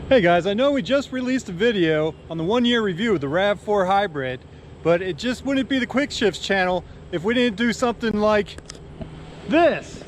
Hey guys, I know we just released a video on the 1-year review of the RAV4 Hybrid, but it just wouldn't be the Quick Shifts channel if we didn't do something like this.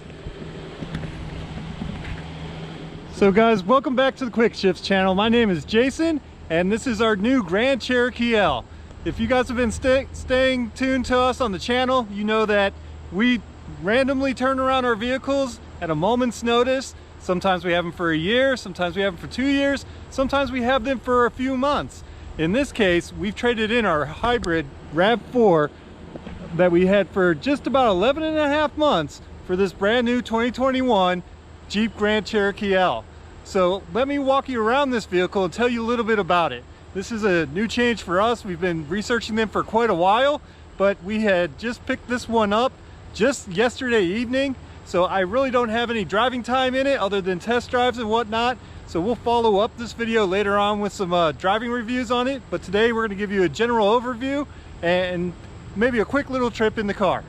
So guys, welcome back to the Quick Shifts channel. My name is Jason, and this is our new Grand Cherokee L. If you guys have been staying tuned to us on the channel, you know that we randomly turn around our vehicles at a moment's notice. Sometimes we have them for a year, sometimes we have them for 2 years, sometimes we have them for a few months. In this case, we've traded in our hybrid RAV4 that we had for just about 11 and a half months for this brand new 2021 Jeep Grand Cherokee L. So let me walk you around this vehicle and tell you a little bit about it. This is a new change for us. We've been researching them for quite a while, but we had just picked this one up just yesterday evening. So I really don't have any driving time in it other than test drives and whatnot. So we'll follow up this video later on with some driving reviews on it. But today we're going to give you a general overview and maybe a quick little trip in the car.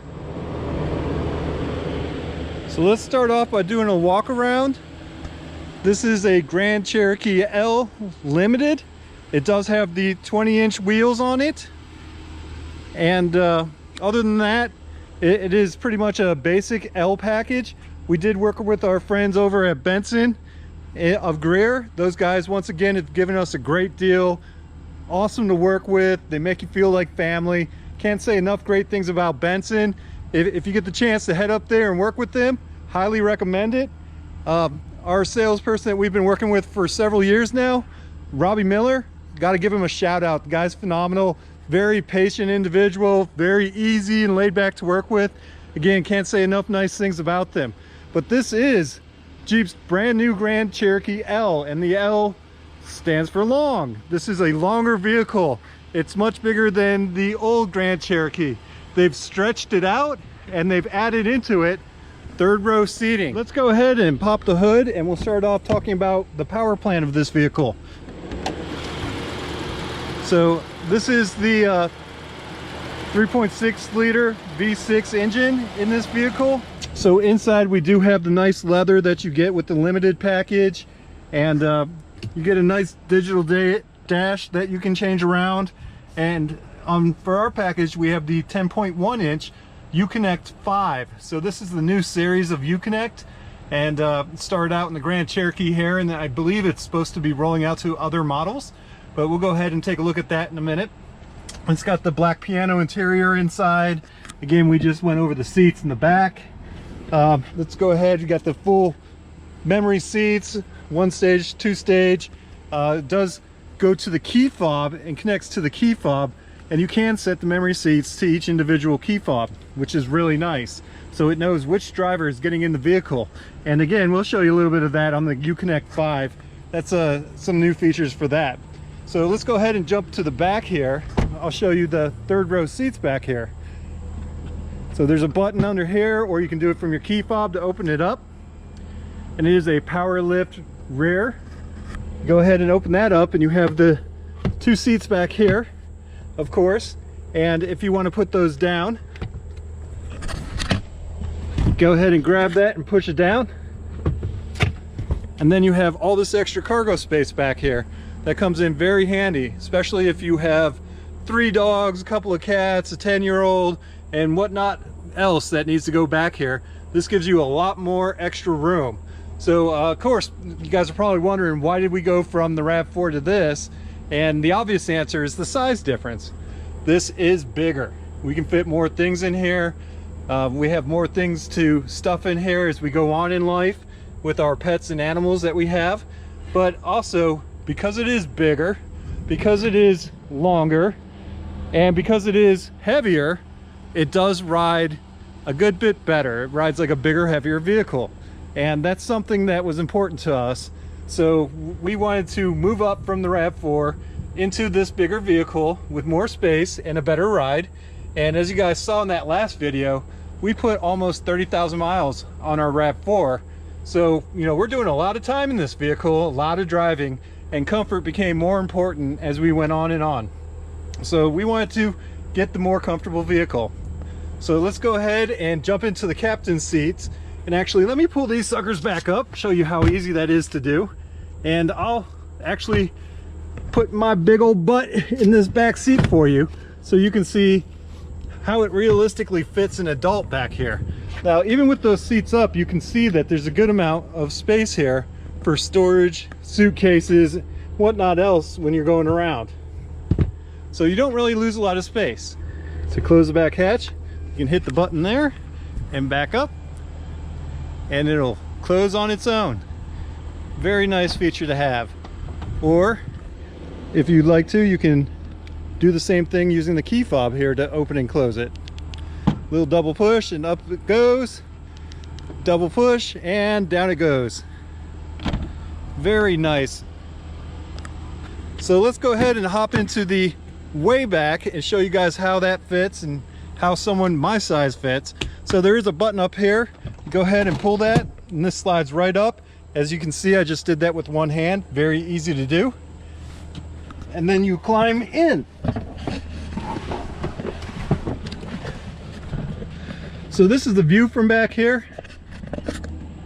So let's start off by doing a walk around. This is a Grand Cherokee L Limited. It does have the 20-inch wheels on it. And other than that, it is pretty much a basic L package. We did work with our friends over at Benson of Greer. Those guys, once again, have given us a great deal. Awesome to work with. They make you feel like family. Can't say enough great things about Benson. If you get the chance to head up there and work with them, highly recommend it. Our salesperson that we've been working with for several years now, Robbie, got to give him a shout out. The guy's phenomenal. Very patient individual, very easy and laid back to work with. Again, can't say enough nice things about them. But this is Jeep's brand new Grand Cherokee L, and the L stands for long. This is a longer vehicle. It's much bigger than the old Grand Cherokee. They've stretched it out and they've added into it third row seating. Let's go ahead and pop the hood and we'll start off talking about the power plant of this vehicle. So this is the 3.6 liter V6 engine in this vehicle. So inside we do have the nice leather that you get with the limited package, and you get a nice digital dash that you can change around. And for our package we have the 10.1 inch Uconnect 5. So this is the new series of Uconnect, and it started out in the Grand Cherokee here, and I believe it's supposed to be rolling out to other models. But we'll go ahead and take a look at that in a minute. It's got the black piano interior inside. Again, we just went over the seats in the back. Let's go ahead. You got the full memory seats, 1 stage, 2 stage. It does go to the key fob and connects to the key fob, and you can set the memory seats to each individual key fob, which is really nice. So it knows which driver is getting in the vehicle. And again, we'll show you a little bit of that on the Uconnect 5. That's some new features for that. So let's go ahead and jump to the back here. I'll show you the third row seats back here. So there's a button under here, or you can do it from your key fob to open it up. And it is a power lift rear. Go ahead and open that up and you have the 2 seats back here, of course. And if you want to put those down, go ahead and grab that and push it down. And then you have all this extra cargo space back here. That comes in very handy, especially if you have 3 dogs, a couple of cats, a 10-year-old, and whatnot else that needs to go back here. This gives you a lot more extra room. So of course, you guys are probably wondering, why did we go from the RAV4 to this? And the obvious answer is the size difference. This is bigger. We can fit more things in here. We have more things to stuff in here as we go on in life with our pets and animals that we have. But also, because it is bigger, because it is longer, and because it is heavier, it does ride a good bit better. It rides like a bigger, heavier vehicle. And that's something that was important to us. So we wanted to move up from the RAV4 into this bigger vehicle with more space and a better ride. And as you guys saw in that last video, we put almost 30,000 miles on our RAV4. So, you know, we're doing a lot of time in this vehicle, a lot of driving, and comfort became more important as we went on and on. So we wanted to get the more comfortable vehicle. So let's go ahead and jump into the captain's seats. And actually, let me pull these suckers back up, show you how easy that is to do. And I'll actually put my big old butt in this back seat for you so you can see how it realistically fits an adult back here. Now, even with those seats up, you can see that there's a good amount of space here for storage, suitcases, whatnot else when you're going around. So you don't really lose a lot of space. To close the back hatch, you can hit the button there and back up, and it'll close on its own. Very nice feature to have. Or if you'd like to, you can do the same thing using the key fob here to open and close it. Little double push and up it goes. Double push and down it goes. Very nice. So let's go ahead and hop into the way back and show you guys how that fits and how someone my size fits. So there is a button up here. Go ahead and pull that and this slides right up. As you can see, I just did that with one hand. Very easy to do. And then you climb in. So this is the view from back here.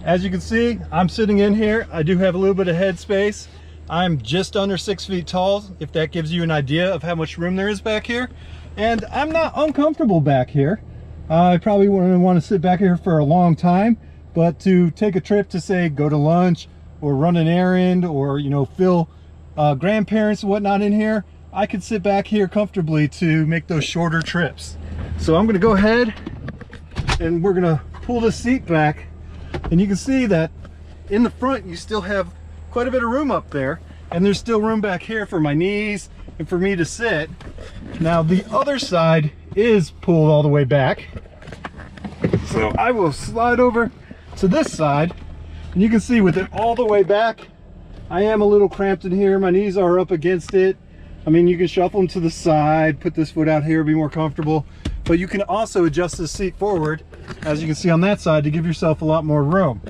As you can see, I'm sitting in here. I do have a little bit of head space. I'm just under 6 feet tall, if that gives you an idea of how much room there is back here. And I'm not uncomfortable back here. I probably wouldn't want to sit back here for a long time, but to take a trip to, say, go to lunch or run an errand or, you know, fill grandparents and whatnot in here, I could sit back here comfortably to make those shorter trips. So I'm going to go ahead and we're going to pull this seat back, and you can see that in the front you still have quite a bit of room up there, and there's still room back here for my knees and for me to sit. Now the other side is pulled all the way back, so I will slide over to this side, and you can see with it all the way back, I am a little cramped in here. My knees are up against it. I mean, you can shuffle them to the side, put this foot out here, be more comfortable, but you can also adjust the seat forward, as you can see on that side, to give yourself a lot more room.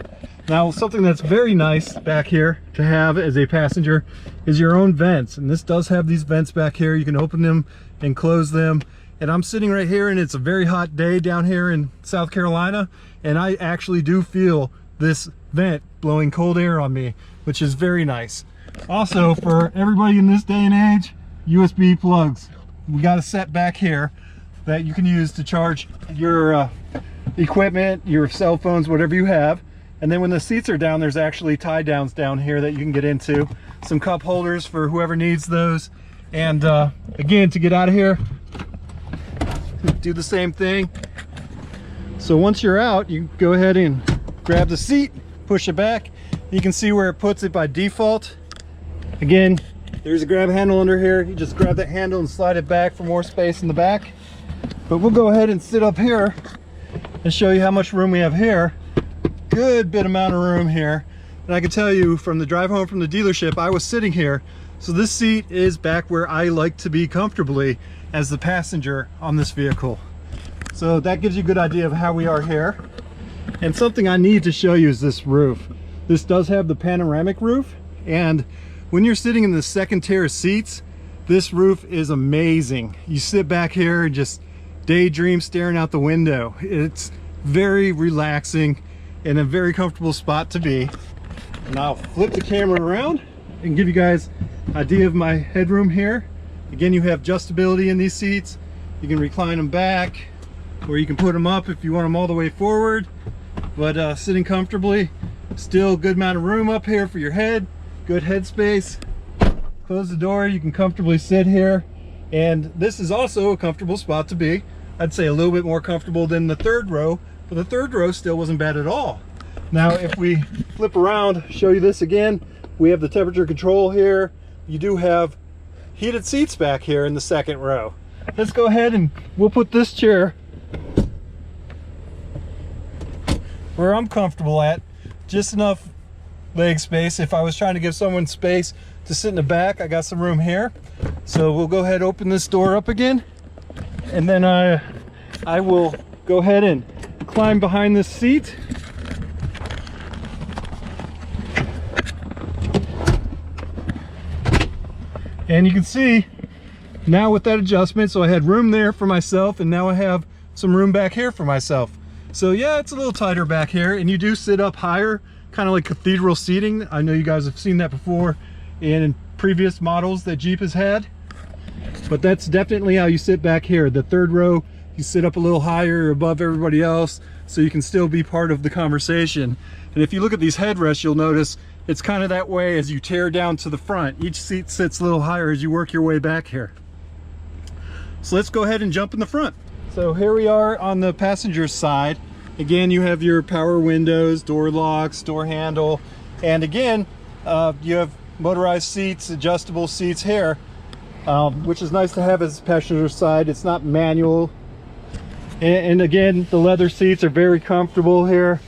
Now, something that's very nice back here to have as a passenger is your own vents. And this does have these vents back here. You can open them and close them. And I'm sitting right here, and it's a very hot day down here in South Carolina. And I actually do feel this vent blowing cold air on me, which is very nice. Also, for everybody in this day and age, USB plugs. We got a set back here that you can use to charge your equipment, your cell phones, whatever you have. And then when the seats are down, there's actually tie downs down here that you can get into. Some cup holders for whoever needs those. And again, to get out of here, do the same thing. So once you're out, you go ahead and grab the seat, push it back. You can see where it puts it by default. Again, there's a grab handle under here. You just grab that handle and slide it back for more space in the back. But we'll go ahead and sit up here and show you how much room we have here. Good bit amount of room here. And I can tell you from the drive home from the dealership, I was sitting here. So this seat is back where I like to be comfortably as the passenger on this vehicle. So that gives you a good idea of how we are here. And something I need to show you is this roof. This does have the panoramic roof, and when you're sitting in the second tier seats, this roof is amazing. You sit back here and just daydream staring out the window. It's very relaxing and a very comfortable spot to be. And I'll flip the camera around and give you guys an idea of my headroom here. Again, you have adjustability in these seats. You can recline them back, or you can put them up if you want them all the way forward. But sitting comfortably, still a good amount of room up here for your head, good head space. Close the door, you can comfortably sit here. And this is also a comfortable spot to be. I'd say a little bit more comfortable than the third row, but the third row still wasn't bad at all. Now, if we flip around, show you this again, we have the temperature control here. You do have heated seats back here in the second row. Let's go ahead and we'll put this chair where I'm comfortable at. Just enough leg space. If I was trying to give someone space to sit in the back, I got some room here. So we'll go ahead and open this door up again, and then I will go ahead and climb behind this seat. And you can see now with that adjustment, so I had room there for myself, and now I have some room back here for myself. So yeah, it's a little tighter back here, and you do sit up higher, kind of like cathedral seating. I know you guys have seen that before in previous models that Jeep has had. But that's definitely how you sit back here. The third row, you sit up a little higher above everybody else so you can still be part of the conversation. And if you look at these headrests, you'll notice it's kind of that way as you tear down to the front. Each seat sits a little higher as you work your way back here. So let's go ahead and jump in the front. So here we are on the passenger side. Again, you have your power windows, door locks, door handle, and again, you have motorized seats, adjustable seats here, which is nice to have as passenger side. It's not manual. And again, the leather seats are very comfortable here.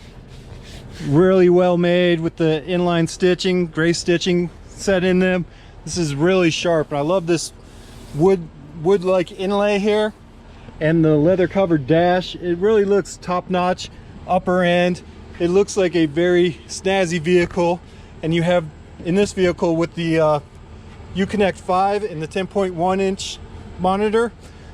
Really well made with the inline stitching, gray stitching set in them. This is really sharp. And I love this wood-like inlay here. And the leather covered dash, it really looks top-notch, upper end. It looks like a very snazzy vehicle. And you have in this vehicle with the Uconnect 5 and the 10.1 inch monitor,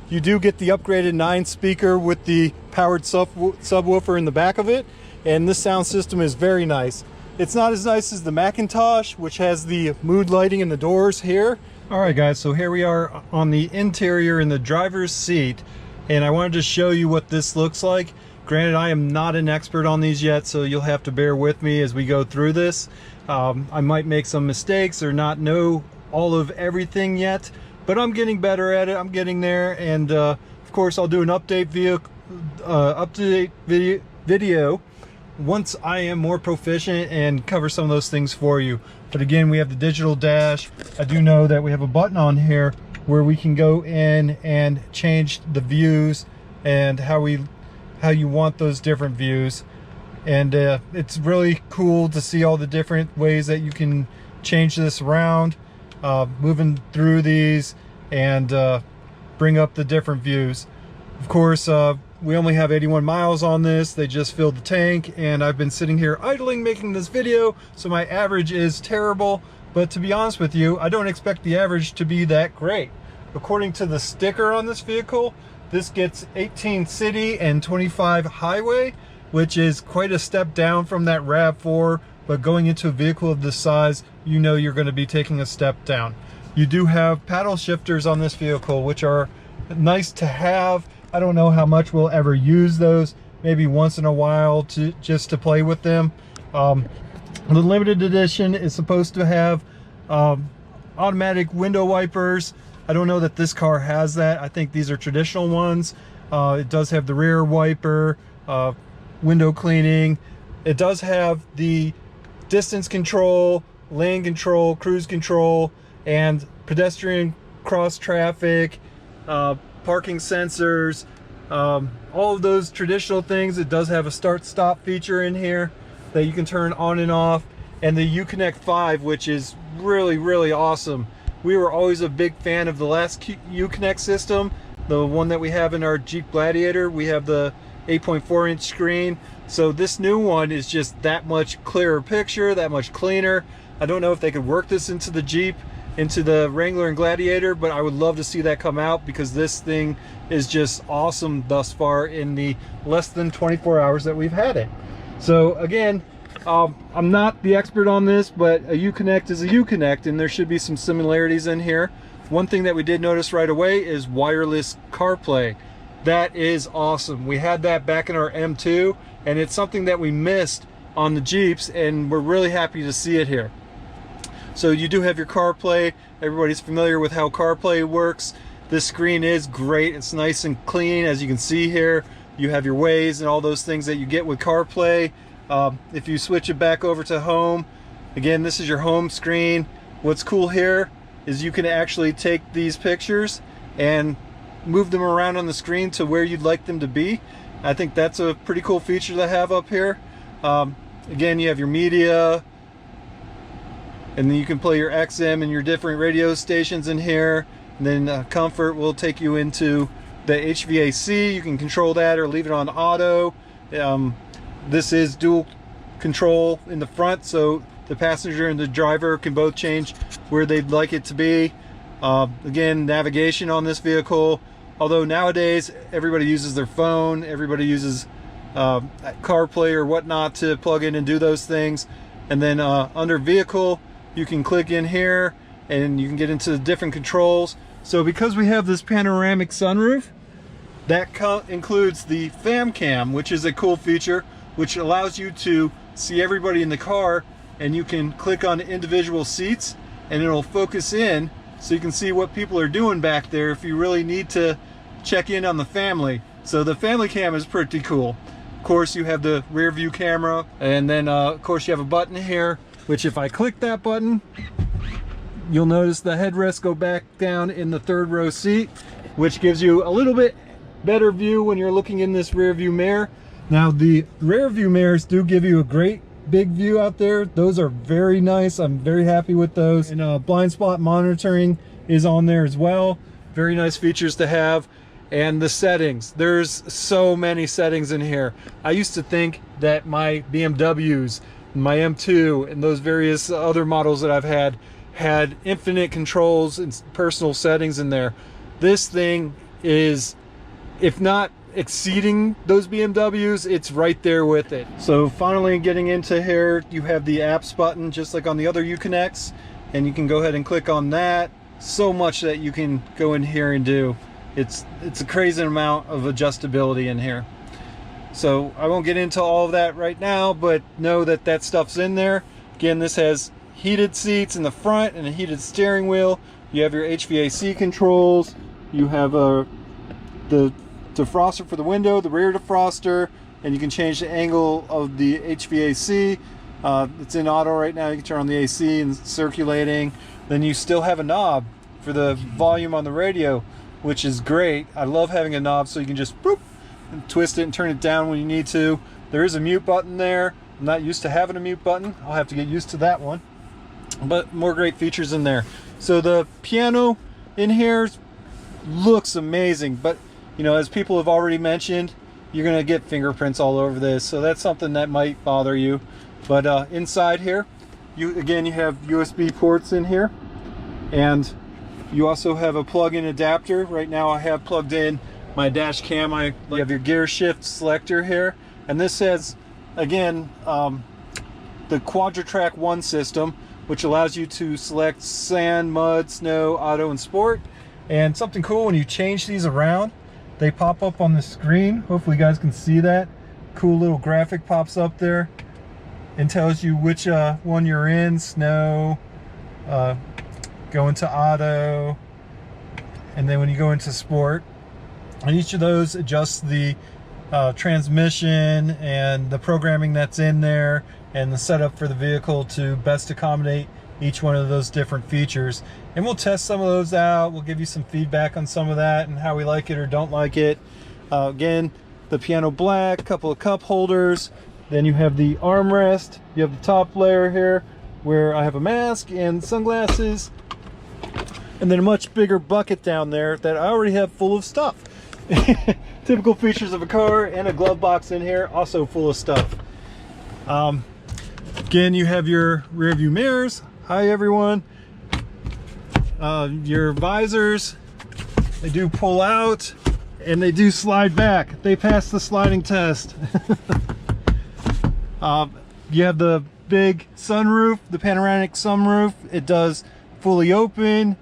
you do get the upgraded 9 speaker with the powered subwoofer in the back of it. And this sound system is very nice. It's not as nice as the Macintosh, which has the mood lighting in the doors here. All right guys, so here we are on the interior in the driver's seat. And I wanted to show you what this looks like. Granted, I am not an expert on these yet, so you'll have to bear with me as we go through this. I might make some mistakes or not know all of everything yet, but I'm getting better at it. I'm getting there, and of course I'll do an update video once I am more proficient and cover some of those things for you. But again, we have the digital dash. I do know that we have a button on here where we can go in and change the views and how you want those different views. And it's really cool to see all the different ways that you can change this around, moving through these and bring up the different views. Of course, we only have 81 miles on this. They just filled the tank, and I've been sitting here idling making this video, so my average is terrible. But to be honest with you, I don't expect the average to be that great. According to the sticker on this vehicle, this gets 18 city and 25 highway, which is quite a step down from that RAV4. But going into a vehicle of this size, you know you're going to be taking a step down. You do have paddle shifters on this vehicle, which are nice to have. I don't know how much we'll ever use those. Maybe once in a while just to play with them. The limited edition is supposed to have automatic window wipers. I don't know that this car has that. I think these are traditional ones. It does have the rear wiper, window cleaning. It does have the distance control, lane control, cruise control, and pedestrian cross traffic, parking sensors, all of those traditional things. It does have a start-stop feature in here that you can turn on and off, and the Uconnect 5, which is really, really awesome. We were always a big fan of the last Uconnect system, the one that we have in our Jeep Gladiator. We have the 8.4 inch screen. So this new one is just that much clearer picture, that much cleaner. I don't know if they could work this into the Jeep, into the Wrangler and Gladiator, but I would love to see that come out, because this thing is just awesome thus far in the less than 24 hours that we've had it. So again, I'm not the expert on this, but a Uconnect is a Uconnect, and there should be some similarities in here. One thing that we did notice right away is wireless CarPlay. That is awesome. We had that back in our M2, and it's something that we missed on the Jeeps, and we're really happy to see it here. So you do have your CarPlay. Everybody's familiar with how CarPlay works. This screen is great. It's nice and clean, as you can see here. You have your Waze and all those things that you get with CarPlay. If you switch it back over to home, again, this is your home screen. What's cool here is you can actually take these pictures and move them around on the screen to where you'd like them to be. I think that's a pretty cool feature to have up here. Again, you have your media, and then you can play your XM and your different radio stations in here. And then comfort will take you into the HVAC. You can control that or leave it on auto. This is dual control in the front, so the passenger and the driver can both change where they'd like it to be. Again, navigation on this vehicle, although nowadays everybody uses their phone, everybody uses CarPlay or whatnot to plug in and do those things. And then under vehicle, you can click in here and you can get into the different controls. So because we have this panoramic sunroof, that includes the fam cam, which is a cool feature, which allows you to see everybody in the car, and you can click on individual seats and it'll focus in so you can see what people are doing back there if you really need to check in on the family. So the family cam is pretty cool. Of course, you have the rear view camera, and then of course you have a button here, which if I click that button, you'll notice the headrests go back down in the third row seat, which gives you a little bit better view when you're looking in this rear view mirror. Now the rear view mirrors do give you a great big view out there. Those are very nice. I'm very happy with those. And blind spot monitoring is on there as well. Very nice features to have. And the settings, there's so many settings in here. I used to think that my BMWs, my M2, and those various other models that I've had infinite controls and personal settings in there. This thing is, if not exceeding those BMWs, it's right there with it. So finally getting into here, you have the apps button just like on the other Uconnects, and you can go ahead and click on that. So much that you can go in here and do. It's a crazy amount of adjustability in here. So I won't get into all of that right now, but know that that stuff's in there. Again, this has heated seats in the front and a heated steering wheel. You have your HVAC controls. You have the defroster for the window, the rear defroster, and you can change the angle of the HVAC. It's in auto right now. You can turn on the AC and circulating. Then you still have a knob for the volume on the radio, which is great. I love having a knob so you can just boop and twist it and turn it down when you need to. There is a mute button there. I'm not used to having a mute button. I'll have to get used to that one. But more great features in there. So the piano in here looks amazing, but you know, as people have already mentioned, you're gonna get fingerprints all over this, so that's something that might bother you. But inside here, you have USB ports in here, and you also have a plug-in adapter. Right now I have plugged in my dash cam. You have your gear shift selector here, and this has, again, the Quadra-Track 1 system, which allows you to select sand, mud, snow, auto, and sport. And something cool, when you change these around, they pop up on the screen. Hopefully you guys can see that. Cool little graphic pops up there and tells you which one you're in. Snow, go into auto, and then when you go into sport, and each of those adjusts the transmission and the programming that's in there and the setup for the vehicle to best accommodate each one of those different features. And we'll test some of those out. We'll give you some feedback on some of that and how we like it or don't like it. Again, the piano black, a couple of cup holders. Then you have the armrest. You have the top layer here where I have a mask and sunglasses. And then a much bigger bucket down there that I already have full of stuff. Typical features of a car, and a glove box in here, also full of stuff. Again, you have your rear view mirrors. Hi everyone. Your visors, they do pull out and they do slide back. They pass the sliding test. You have the big sunroof, the panoramic sunroof. It does fully open,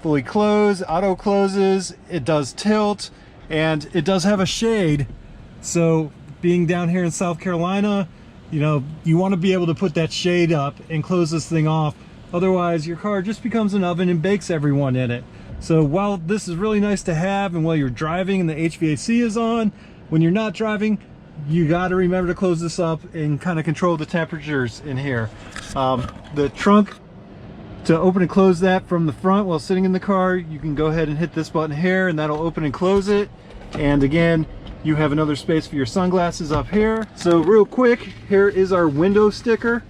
fully close, auto closes. It does tilt, and it does have a shade. So being down here in South Carolina, you know, you want to be able to put that shade up and close this thing off. Otherwise, your car just becomes an oven and bakes everyone in it. So while this is really nice to have, and while you're driving and the HVAC is on, when you're not driving, you got to remember to close this up and kind of control the temperatures in here. The trunk, to open and close that from the front while sitting in the car, you can go ahead and hit this button here and that'll open and close it. And again, you have another space for your sunglasses up here. So real quick, here is our window sticker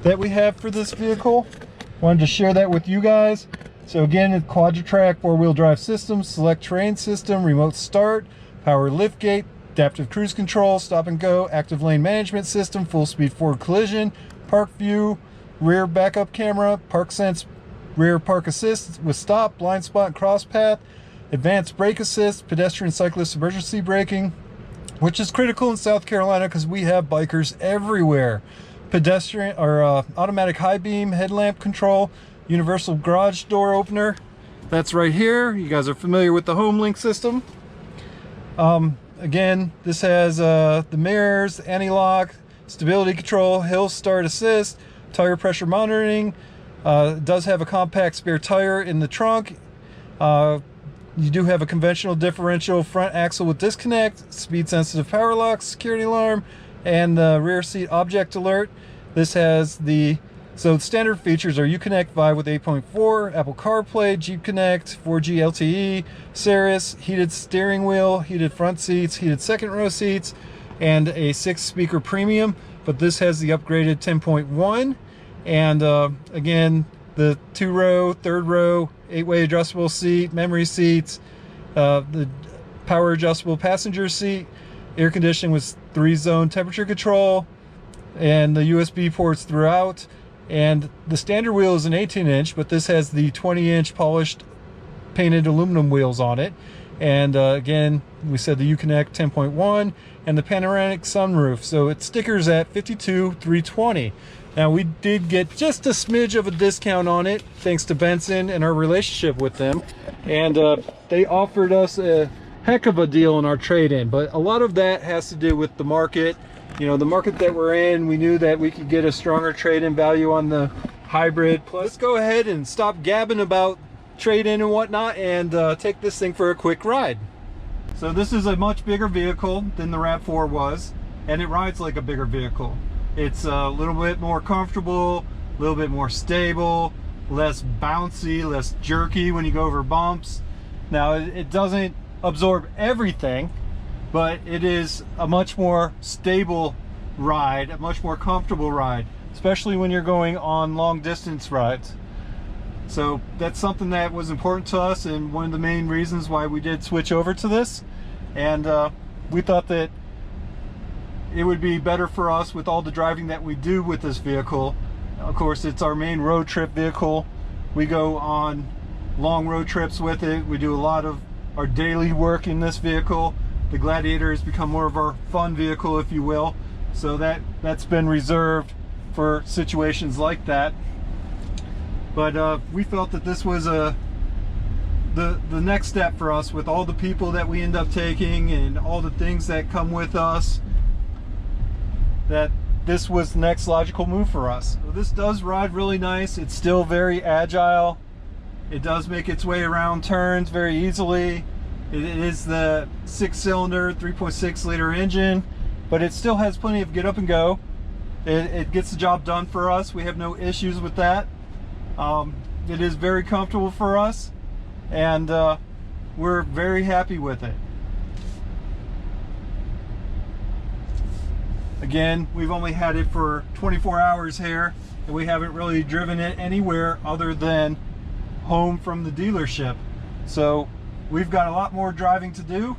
that we have for this vehicle. Wanted to share that with you guys. So again, it's Quadra-Track 4-wheel drive system, select terrain system, remote start, power lift gate, adaptive cruise control, stop and go, active lane management system, full speed forward collision, park view, rear backup camera, park sense, rear park assist with stop, blind spot, and cross path, advanced brake assist, pedestrian cyclist emergency braking, which is critical in South Carolina because we have bikers everywhere. pedestrian or automatic high beam headlamp control, universal garage door opener. That's right here. You guys are familiar with the HomeLink system. Again, this has the mirrors, anti-lock, stability control, hill start assist, tire pressure monitoring. It does have a compact spare tire in the trunk. You do have a conventional differential front axle with disconnect, speed sensitive power lock, security alarm, and the rear seat object alert. This has the standard features are Uconnect Vive with 8.4, Apple CarPlay, Jeep Connect, 4G LTE, Sirius, heated steering wheel, heated front seats, heated second row seats, and a 6-speaker premium. But this has the upgraded 10.1, and again, the 2-row, 3rd row, 8-way adjustable seat, memory seats, the power adjustable passenger seat, air conditioning with 3-zone temperature control, and the USB ports throughout. And the standard wheel is an 18-inch, but this has the 20-inch polished painted aluminum wheels on it. And again, we said the Uconnect 10.1 and the panoramic sunroof. So it stickers at $52,320. Now we did get just a smidge of a discount on it thanks to Benson and our relationship with them. And they offered us a heck of a deal on our trade-in, but a lot of that has to do with the market. You know, the market that we're in, we knew that we could get a stronger trade-in value on the hybrid. Plus, let's go ahead and stop gabbing about trade-in and whatnot and take this thing for a quick ride. So this is a much bigger vehicle than the RAV4 was, and it rides like a bigger vehicle. It's a little bit more comfortable, a little bit more stable, less bouncy, less jerky when you go over bumps. Now, it doesn't absorb everything, but it is a much more stable ride, a much more comfortable ride, especially when you're going on long distance rides. So that's something that was important to us and one of the main reasons why we did switch over to this. And we thought that it would be better for us with all the driving that we do with this vehicle. Of course, it's our main road trip vehicle. We go on long road trips with it. We do a lot of our daily work in this vehicle. The Gladiator has become more of our fun vehicle, if you will. So that's been reserved for situations like that. But we felt that this was the next step for us with all the people that we end up taking and all the things that come with us, that this was the next logical move for us. So this does ride really nice. It's still very agile. It does make its way around turns very easily. It is the 6-cylinder 3.6 liter engine, but it still has plenty of get up and go. It gets the job done for us. We have no issues with that. It is very comfortable for us, and we're very happy with it. Again, we've only had it for 24 hours here, and we haven't really driven it anywhere other than home from the dealership. So we've got a lot more driving to do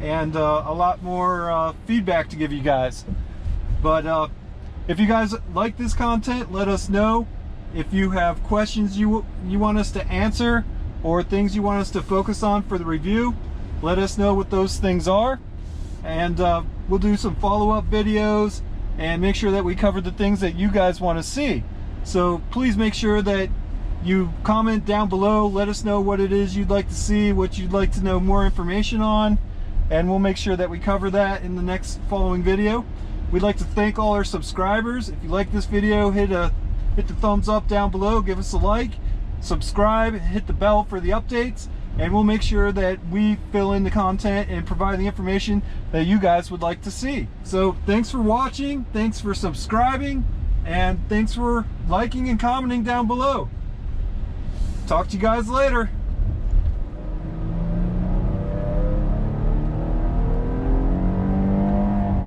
and a lot more feedback to give you guys. But if you guys like this content, let us know. If you have questions you want us to answer or things you want us to focus on for the review, let us know what those things are. And we'll do some follow-up videos and make sure that we cover the things that you guys want to see. So please make sure that you comment down below. Let us know what it is you'd like to see, what you'd like to know more information on, and we'll make sure that we cover that in the next following video. We'd like to thank all our subscribers. If you like this video, hit the thumbs up down below, give us a like, subscribe, hit the bell for the updates, and we'll make sure that we fill in the content and provide the information that you guys would like to see. So thanks for watching, thanks for subscribing, and thanks for liking and commenting down below. Talk to you guys later.